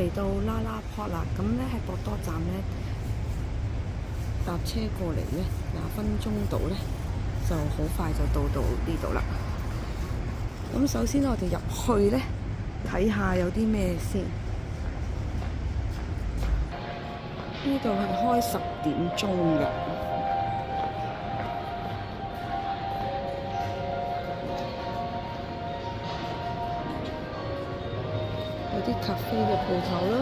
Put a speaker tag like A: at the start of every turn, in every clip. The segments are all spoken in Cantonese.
A: 嚟到拉拉坡啦，咁咧喺博多站咧搭車過嚟咧20分鐘到咧，就好快就到呢度啦。咁首先我哋入去咧睇下有啲咩先。呢度係開10點鐘嘅。有啲咖啡嘅鋪頭啦，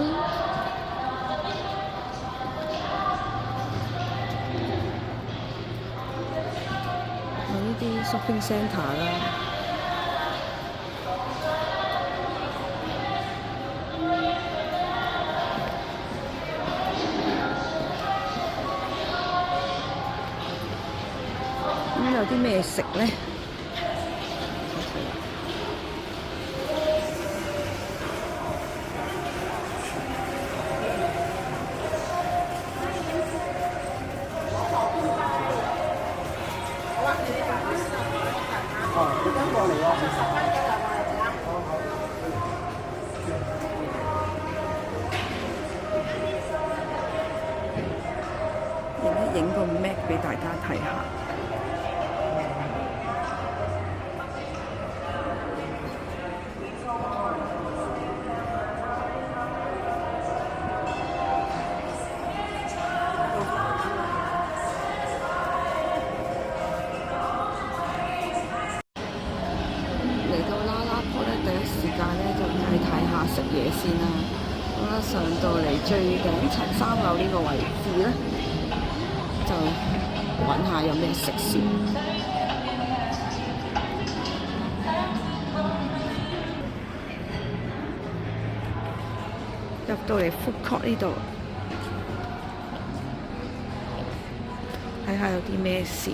A: 有呢啲 shopping centre 啦，咁有啲咩食咧？影個 map 俾大家睇下。嚟到拉拉坡咧，第一時間咧就梗係睇下食嘢先啦。咁啦，上到嚟最頂層3樓呢個位置咧，就揾下有咩食先。入到嚟 food court 呢度，睇下有啲咩事。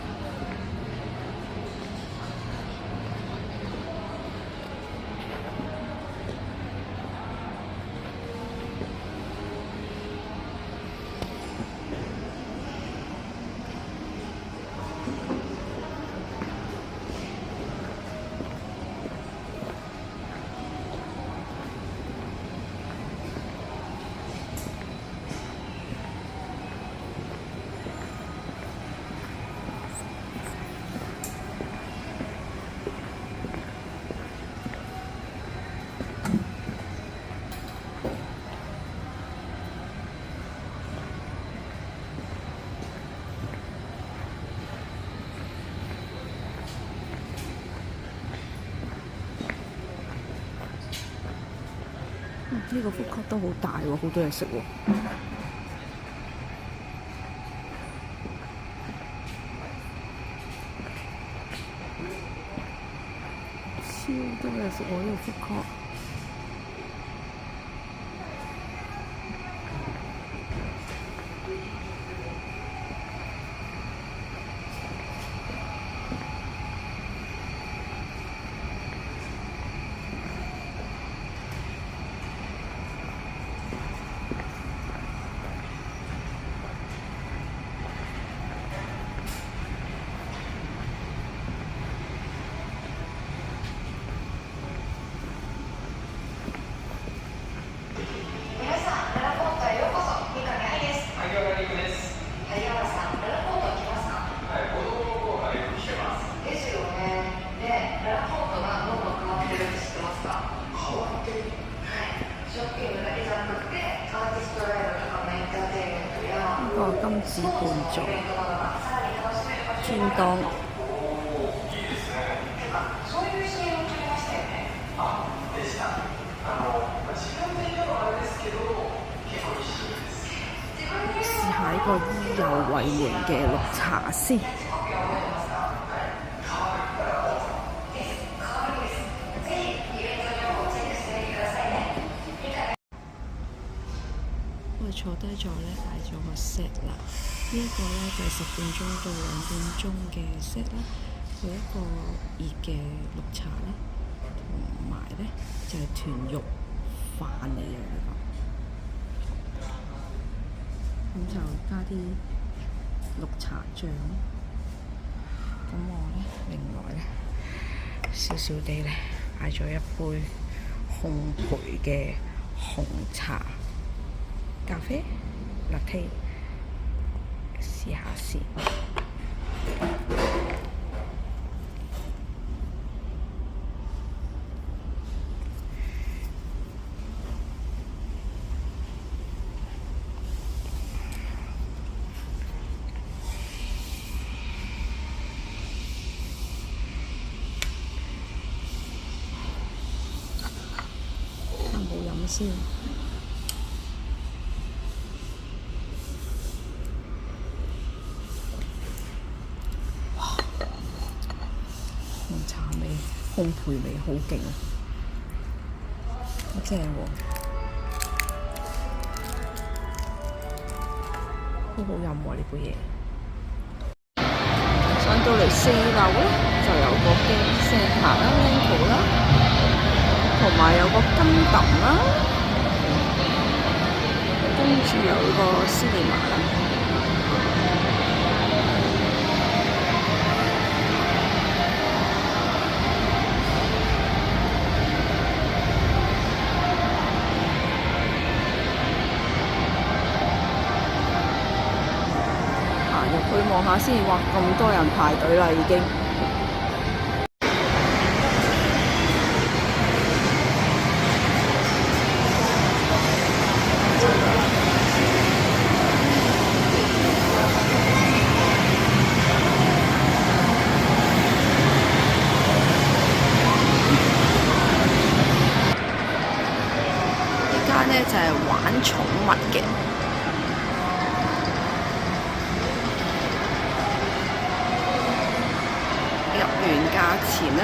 A: 呢個 food court 都好大喎，好多嘢食喎。超多嘢食喎，呢個 food court。金子伴奏，天當。試下呢個伊有為門嘅綠茶先。我哋坐低咗咧，嗌咗個 set 啦。呢一個咧就係10點鐘到2點鐘嘅 set 啦，有一個熱嘅綠茶啦，同埋咧就係豚肉飯嚟嘅呢個。咁就加啲綠茶醬。咁我咧另外咧少少地咧嗌咗一杯烘焙嘅紅茶、咖啡、latte， 試下先。冇飲先。哇！紅茶味、烘焙味好勁啊！好正喎，好好飲喎呢杯嘢。上到嚟4樓咧，就有個嘅聖塔啦、Lego 啦，同埋有個金揼啦，跟住有個斯里馬啦。行入去望下先，哇！咁多人排隊啦已經。呢就係玩寵物嘅，入完價錢啦，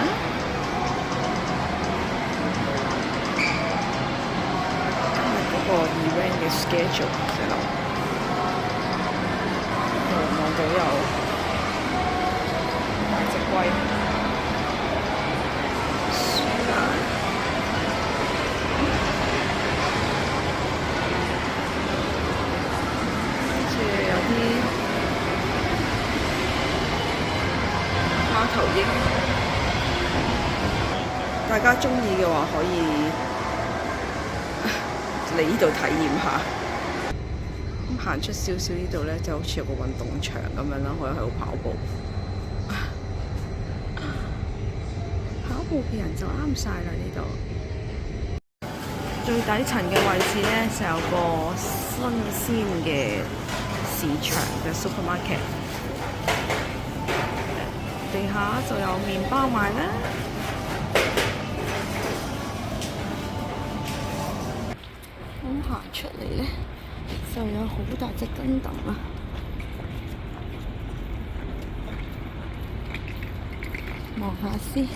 A: 今日嗰個 event 嘅 schedule 係啦，望到有大隻龜。貓頭鷹，大家鍾意嘅話可以嚟呢度體驗下。咁行出少少呢度咧，就好似有個運動場咁樣啦，可以喺度跑步。跑步嘅人就啱晒啦呢度。最底層嘅位置咧，就有個新鮮嘅市場嘅 supermarket， 地下就有麵包賣啦。咁行出嚟咧，就有好大隻根揼啊！望下先。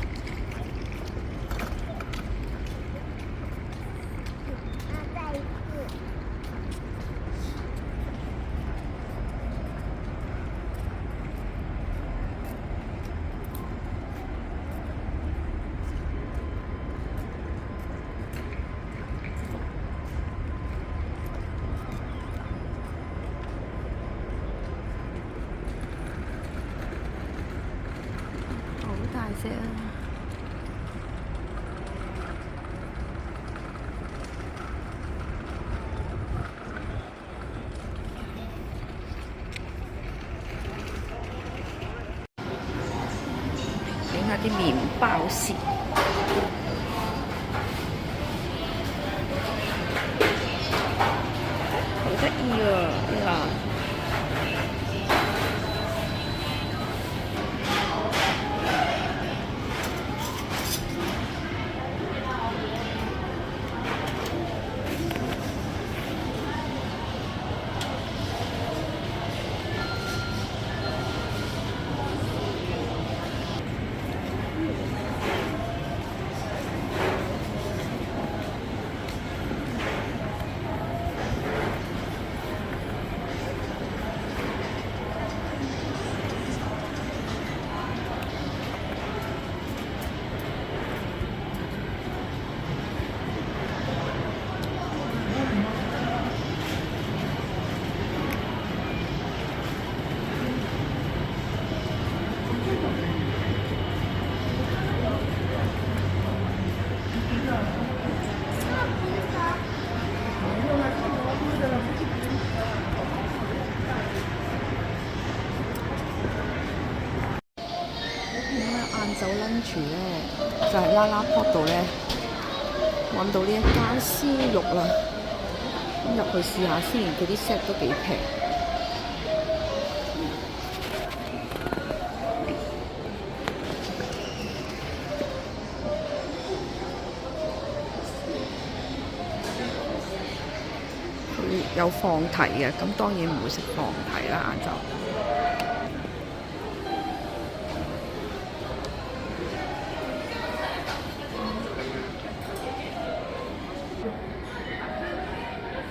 A: 大隻啊！影下啲麵包先，好得意啊！呢個。就係啦啦 pot 度咧揾到呢一間燒肉啦，咁入去試下先，佢啲 set 都幾平。佢有放題嘅，咁當然唔會食放題啦，晏晝。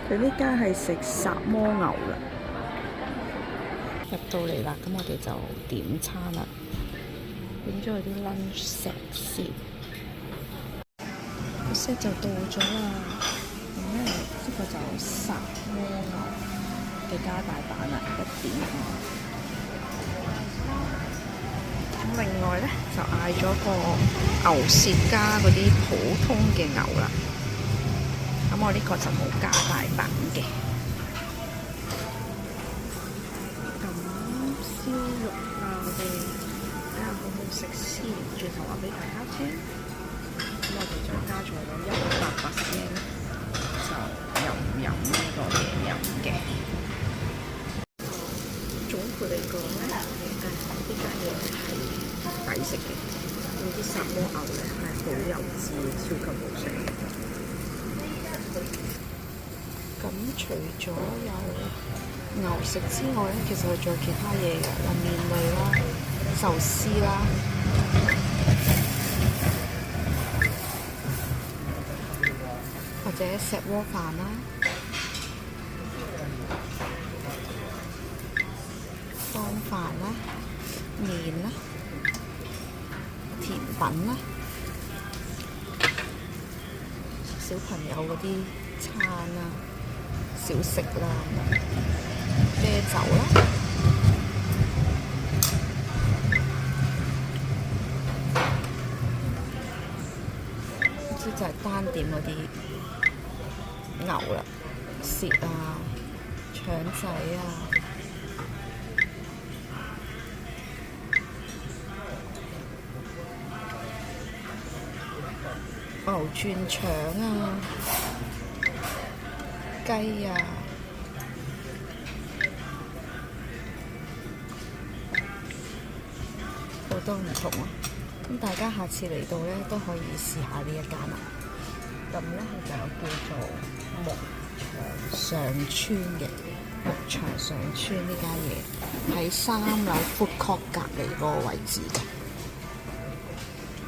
A: 佢呢間係食薩摩牛啦，入到嚟啦，咁我哋就點餐啦，點咗佢啲 lunch set 先，個 set 就到咗啦。咁咧，呢個就薩摩牛嘅加大版啦，1.5。咁另外咧就嗌咗個牛舌加嗰啲普通嘅牛啦。咁我呢個就冇加大版嘅。咁燒肉啊，我哋睇下好唔好食先，轉頭話俾大家聽。咁我哋再加咗180 就飲呢個嘢飲嘅。總括嚟講咧，呢間嘢係抵食嘅，啲薩摩牛咧係好有滋，超級好食。咁除咗有牛食之外咧，其實佢仲有其他嘢嘅，有麵類啦、壽司啦，或者石鍋飯啦、湯飯啦、麵啦、甜品啦，小朋友嗰啲餐啦、小食啦、啤酒啦，呢啲就係單點嗰啲牛啦、舌啊、腸仔啊、牛轉腸啊、雞啊。好多唔同啊！咁大家下次嚟到咧都可以試下呢一間啦。咁咧佢就叫做牧場上村嘅牧場上村呢間嘢，喺3樓 food court 隔離嗰個位置嘅。